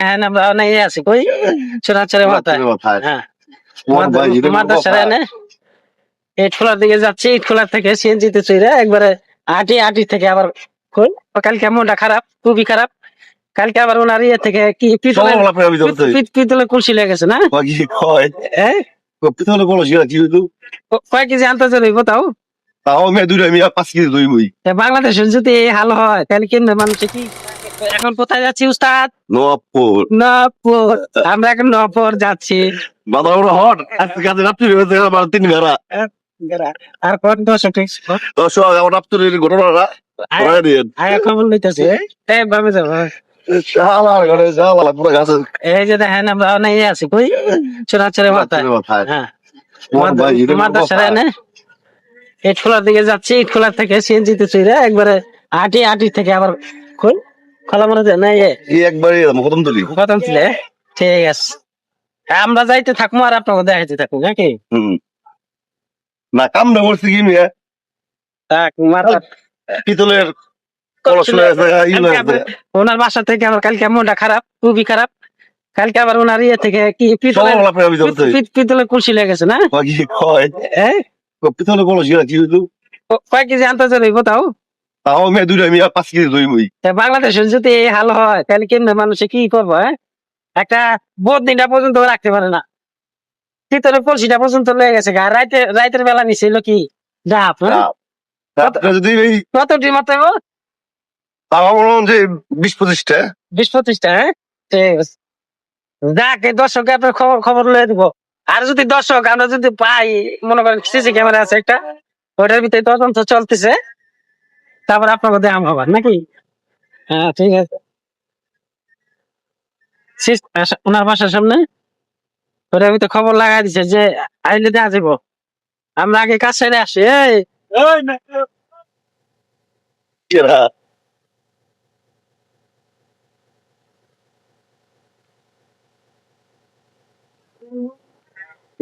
দেখেন আমরা নাই আছি কই চুরাচুরি মাথায়। হ্যাঁ মাদ্রাসার এনে ইট খোলার দিকে যাচ্ছি, ইট খোলার থেকে সিএনজিতে চইরা একবারে আটি থেকে আবার কই কালকে মনটা খারাপ, খুবই খারাপ। কালকে আবার ওনার ইয়ে থেকে কি পিতলের কলসি লেগে গেছে না? কয় কেজি আনতে চাইব তাও? বাংলাদেশের যদি এই হাল হয় তাহলে কেন্দ্রের মানুষ কি এখন কোথায় যাচ্ছি উস্তাদ? নবপুর। আমরা এখন নবপুর যাচ্ছি। আর কোন দর্শক খবর লইতেছে ভাবে যাবো। এই যে দেখেন আমরা নাই আছি কই চুরাচুরি মাথায়। হ্যাঁ মাদ্রাসার এনে ইট খোলার দিকে যাচ্ছি, ইট খোলার থেকে সিএনজিতে চইরা একবারে আটি থেকে আবার কই খোলা মনে যায় না কদম তুলে। ঠিক আছে আমরা যাইতে থাকবো আর আপনাকে দেখাইতে থাকবো নাকি? না কাম না করছি কি নিয়ে পিতলের ওনার বাসা থেকে আমার কালকে মনটা খারাপ, খুবই খারাপ। কালকে আবার ওনার ইয়ে থেকে কি পিতলের কলসি লেগে গেছে না? পিতলের কলসি কি কয় কেজি আনতে চাইব তাও? বাংলাদেশের যদি এই হাল হয় তাহলে কেন্দ্রের মানুষে কি করবো? একটা বদিনটা পর্যন্ত রাখতে পারে না, পিতলের কলসিটা পর্যন্ত লেগে গেছে। রাইতের বেলা নিছিল কি ডাব কতটি মাত্র 20-25টা। 20-25টা। হ্যাঁ ঠিক আছে যাক এই দর্শককে আপনার খবর লয়ে দিব। আর যদি দর্শক আমরা যদি পাই মনে করেন সিসি ক্যামেরা আছে একটা, ওটার ভিতরে তদন্ত চলতেছে, তারপর আপনাকে দেখাম হবার নাকি? হ্যাঁ ঠিক আছে ওনার বাসার সামনে ওটার ভিতরে খবর লাগাই দিছে যে আইলে দেখা যাবো। আমরা আগে কাজ সাইডে আসি।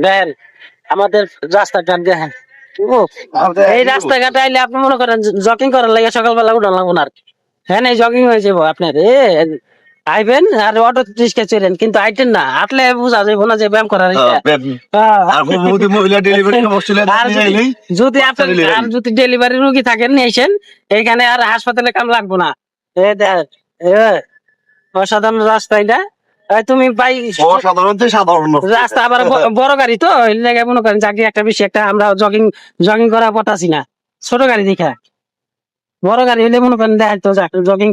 দেখেন আমাদের রাস্তাঘাট দেখেন, এই রাস্তাঘাট আইলে আপনি মনে করেন জগিং করার লাগে সকালবেলা উঠান লাগবো না। হ্যাঁ এই জগিং হয়ে যাবো আপনার আইবেন আর অটো রিক্সা চড়েন, কিন্তু আইটেন না হাঁটলে বোঝা যাবো না যে ব্যায়াম করার। যদি আপনার যদি ডেলিভারি রুগী থাকেন নিয়েছেন এখানে আর হাসপাতালে কাম লাগবো না। অসাধারণ রাস্তা এটা। তুমি ভাই রাস্তা আবার বড় গাড়ি তো মনে করেন চাকরি একটা বেশি একটা আমরা জগিং করা পটাছি না, ছোট গাড়ি দেখা। বড় গাড়ি হলে মনে করেন দেখ তো জগিং